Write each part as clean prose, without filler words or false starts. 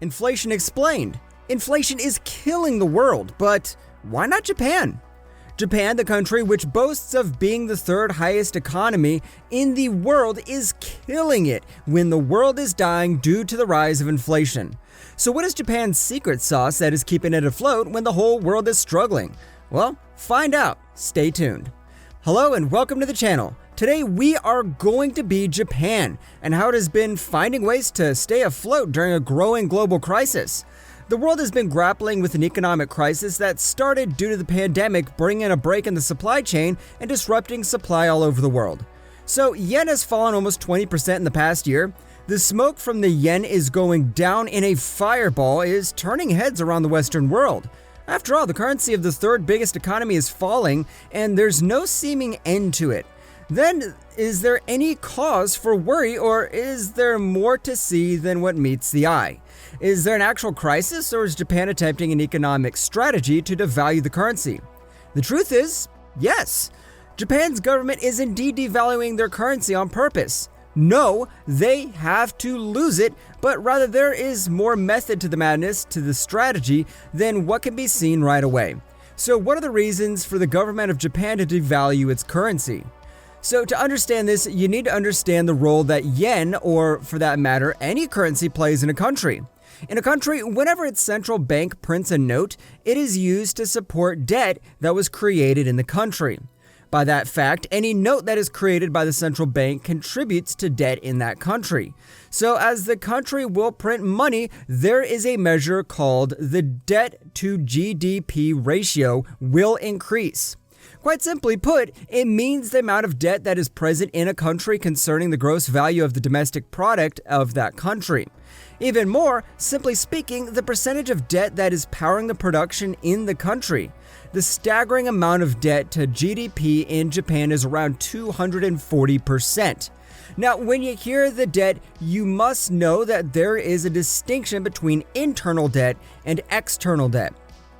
Inflation explained. Inflation is killing the world, but why not Japan? Japan, the country which boasts of being the third highest economy in the world, is killing it when the world is dying due to the rise of inflation. So what is Japan's secret sauce that is keeping it afloat when the whole world is struggling? Well, find out. Stay tuned. Hello and welcome to the channel. Today we are going to be Japan and how it has been finding ways to stay afloat during a growing global crisis. The world has been grappling with an economic crisis that started due to the pandemic bringing a break in the supply chain and disrupting supply all over the world. So yen has fallen almost 20% in the past year. The smoke from the yen is going down in a fireball is turning heads around the Western world. After all, the currency of the third biggest economy is falling and there's no seeming end to it. Then, is there any cause for worry, or is there more to see than what meets the eye? Is there an actual crisis, or is Japan attempting an economic strategy to devalue the currency? The truth is, yes. Japan's government is indeed devaluing their currency on purpose. No, they have to lose it, but rather there is more method to the madness, to the strategy, than what can be seen right away. So what are the reasons for the government of Japan to devalue its currency? So to understand this, you need to understand the role that yen, or for that matter, any currency plays in a country. In a country, whenever its central bank prints a note, it is used to support debt that was created in the country. By that fact, any note that is created by the central bank contributes to debt in that country. So as the country will print money, there is a measure called the debt to GDP ratio will increase. Quite simply put, it means the amount of debt that is present in a country concerning the gross value of the domestic product of that country. Even more, simply speaking, the percentage of debt that is powering the production in the country. The staggering amount of debt to GDP in Japan is around 240%. Now, when you hear the debt, you must know that there is a distinction between internal debt and external debt.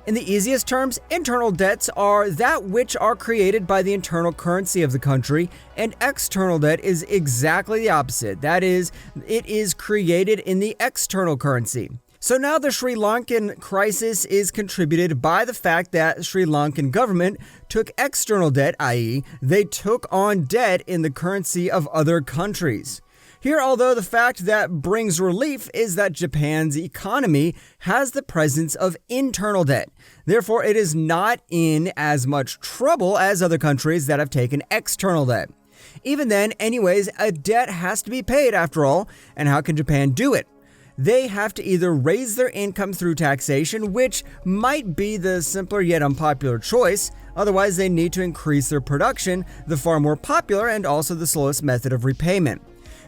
In the easiest terms, internal debts are that which are created by the internal currency of the country, and external debt is exactly the opposite. That is, it is created in the external currency. So now the Sri Lankan crisis is contributed by the fact that Sri Lankan government took external debt, i.e., they took on debt in the currency of other countries. Here, although the fact that brings relief is that Japan's economy has the presence of internal debt. Therefore, it is not in as much trouble as other countries that have taken external debt. Even then, anyways, a debt has to be paid after all, and how can Japan do it? They have to either raise their income through taxation, which might be the simpler yet unpopular choice. Otherwise, they need to increase their production, the far more popular and also the slowest method of repayment.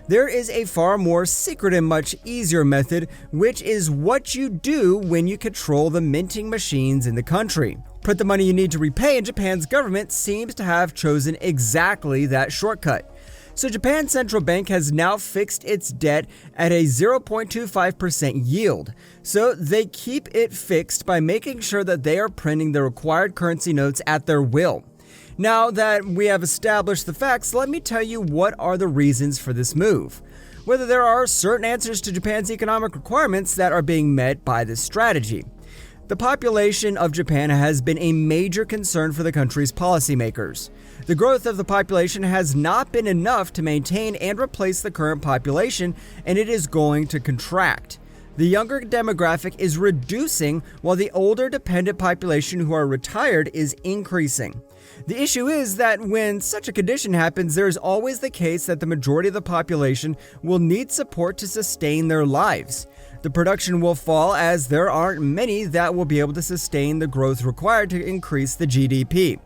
There is a far more secret and much easier method, which is what you do when you control the minting machines in the country. Print the money you need to repay, and Japan's government seems to have chosen exactly that shortcut. So Japan's central bank has now fixed its debt at a 0.25% yield. So they keep it fixed by making sure that they are printing the required currency notes at their will. Now that we have established the facts, let me tell you what are the reasons for this move. Whether there are certain answers to Japan's economic requirements that are being met by this strategy. The population of Japan has been a major concern for the country's policymakers. The growth of the population has not been enough to maintain and replace the current population, and it is going to contract. The younger demographic is reducing, while the older dependent population who are retired is increasing. The issue is that when such a condition happens, there is always the case that the majority of the population will need support to sustain their lives. The production will fall as there aren't many that will be able to sustain the growth required to increase the GDP.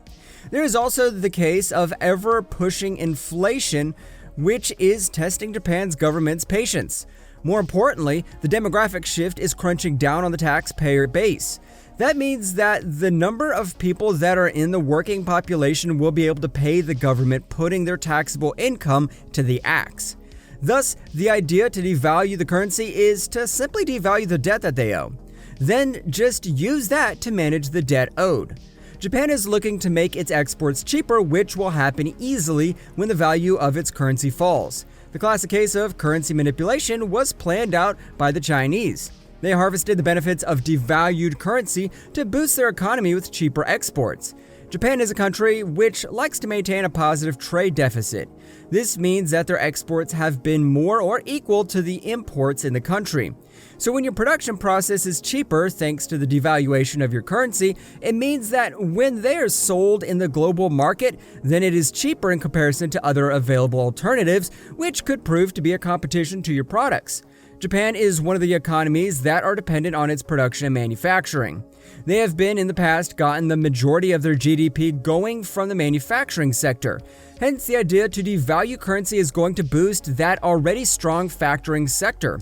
There is also the case of ever-pushing inflation, which is testing Japan's government's patience. More importantly, the demographic shift is crunching down on the taxpayer base. That means that the number of people that are in the working population will be able to pay the government, putting their taxable income to the axe. Thus, the idea to devalue the currency is to simply devalue the debt that they owe. Then just use that to manage the debt owed. Japan is looking to make its exports cheaper, which will happen easily when the value of its currency falls. The classic case of currency manipulation was planned out by the Chinese. They harvested the benefits of devalued currency to boost their economy with cheaper exports. Japan is a country which likes to maintain a positive trade deficit. This means that their exports have been more or equal to the imports in the country. So when your production process is cheaper thanks to the devaluation of your currency, it means that when they are sold in the global market, then it is cheaper in comparison to other available alternatives, which could prove to be a competition to your products. Japan is one of the economies that are dependent on its production and manufacturing. They have been in the past gotten the majority of their GDP going from the manufacturing sector. Hence, the idea to devalue currency is going to boost that already strong factoring sector.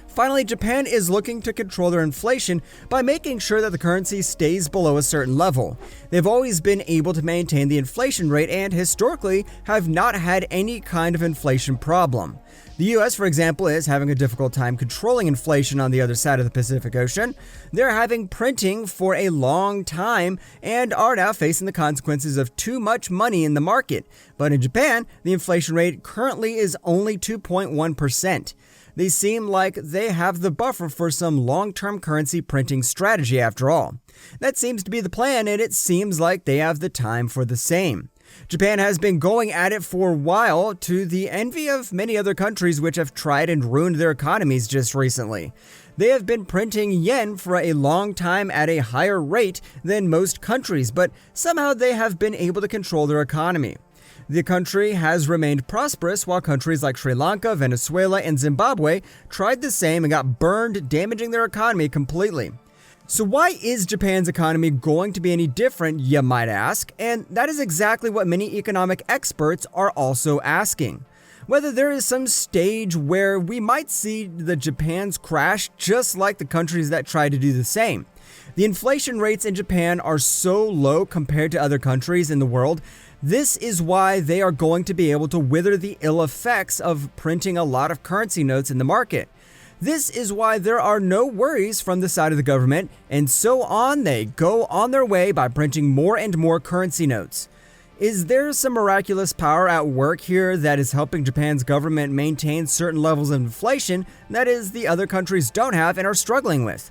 Finally, Japan is looking to control their inflation by making sure that the currency stays below a certain level. They've always been able to maintain the inflation rate and historically have not had any kind of inflation problem. The US, for example, is having a difficult time controlling inflation on the other side of the Pacific Ocean. They're having printing for a long time and are now facing the consequences of too much money in the market. But in Japan, the inflation rate currently is only 2.1%. They seem like they have the buffer for some long-term currency printing strategy after all. That seems to be the plan, and it seems like they have the time for the same. Japan has been going at it for a while, to the envy of many other countries which have tried and ruined their economies just recently. They have been printing yen for a long time at a higher rate than most countries, but somehow they have been able to control their economy. The country has remained prosperous while countries like Sri Lanka, Venezuela, and Zimbabwe tried the same and got burned, damaging their economy completely. So why is Japan's economy going to be any different, you might ask? And that is exactly what many economic experts are also asking. Whether there is some stage where we might see the Japan's crash just like the countries that try to do the same. The inflation rates in Japan are so low compared to other countries in the world. This is why they are going to be able to wither the ill effects of printing a lot of currency notes in the market. This is why there are no worries from the side of the government, and so on they go on their way by printing more and more currency notes. Is there some miraculous power at work here that is helping Japan's government maintain certain levels of inflation that is the other countries don't have and are struggling with?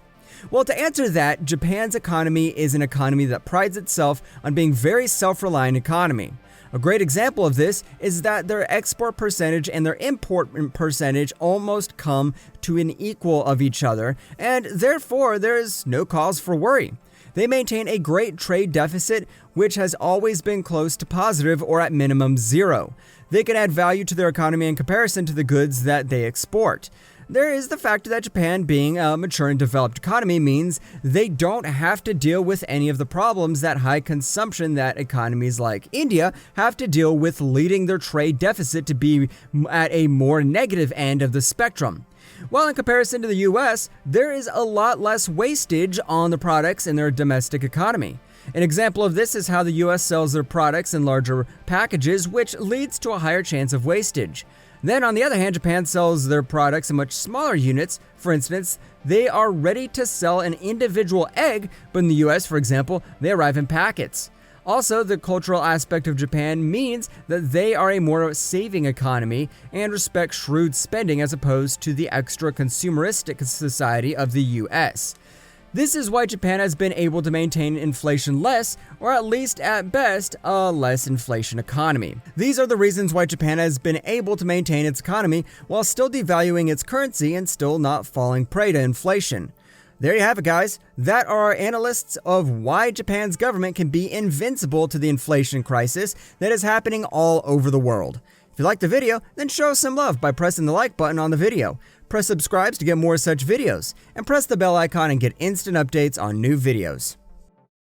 Well, to answer that, Japan's economy is an economy that prides itself on being a very self-reliant economy. A great example of this is that their export percentage and their import percentage almost come to an equal of each other, and therefore there is no cause for worry. They maintain a great trade deficit, which has always been close to positive or at minimum zero. They can add value to their economy in comparison to the goods that they export. There is the factor that Japan, being a mature and developed economy, means they don't have to deal with any of the problems that high consumption that economies like India have to deal with, leading their trade deficit to be at a more negative end of the spectrum. While in comparison to the US, there is a lot less wastage on the products in their domestic economy. An example of this is how the US sells their products in larger packages, which leads to a higher chance of wastage. Then, on the other hand, Japan sells their products in much smaller units. For instance, they are ready to sell an individual egg, but in the US, for example, they arrive in packets. Also, the cultural aspect of Japan means that they are a more saving economy and respect shrewd spending as opposed to the extra consumeristic society of the US. This is why Japan has been able to maintain inflation less, or at least at best, a less inflation economy. These are the reasons why Japan has been able to maintain its economy while still devaluing its currency and still not falling prey to inflation. There you have it, guys. That are our analysts of why Japan's government can be invincible to the inflation crisis that is happening all over the world. If you liked the video, then show us some love by pressing the like button on the video. Press subscribe to get more such videos, and press the bell icon and get instant updates on new videos.